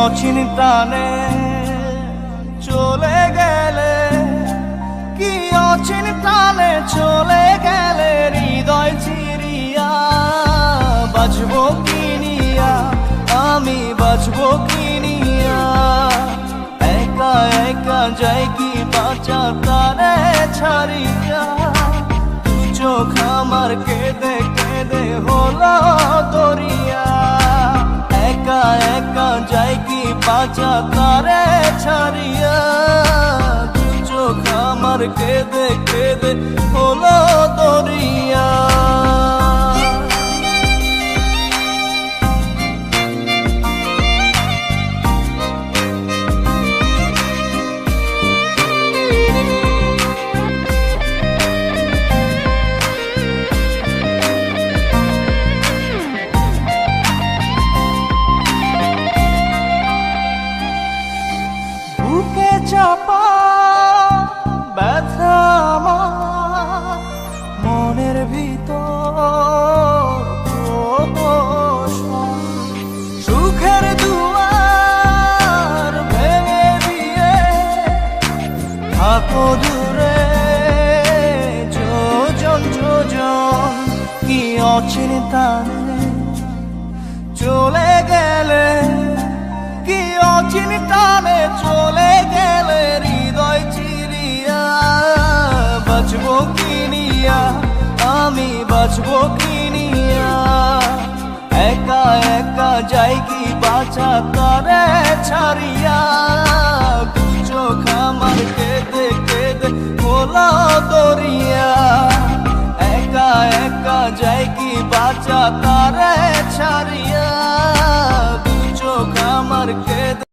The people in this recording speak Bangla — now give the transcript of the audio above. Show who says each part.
Speaker 1: অচিন প্রাণে চলে গেলে, কি অচিন প্রাণে চলে গেলে হৃদয় চিরিয়া, বাঁচবো কি নিয়া, আমি বাঁচবো কি নিয়া, একা একা যাই কি বাঁচা তারে ছাড়িয়া, দু চোখ আমার কেঁদে কেঁদে হলো দরিয়া, একা একা যাই কি বাঁচা তারে ছাড়িয়া, দু চোখ আমার কেঁদে কেঁদে হলো দরিয়া। বুকে চাপা ব্যথা আমার মনের ভিতর, সুখের দুয়ার ভেঙে দিয়ে থাকো দূরে যোজন যোজন, কি অচিন টানে চলে গেলে, কি অচিন টানে চলে গেলে হৃদয় চিরিয়া, বাঁচবো কি নিয়া, আমি বাঁচবো কি নিয়া, একা একা যাই কি বাঁচা তারে ছাড়িয়া, দু চোখ আমার কেঁদে কেঁদে হলো দরিয়া, একা একা যাই কি বাঁচা তারে ছাড়িয়া, দু চোখ আমার কেঁদে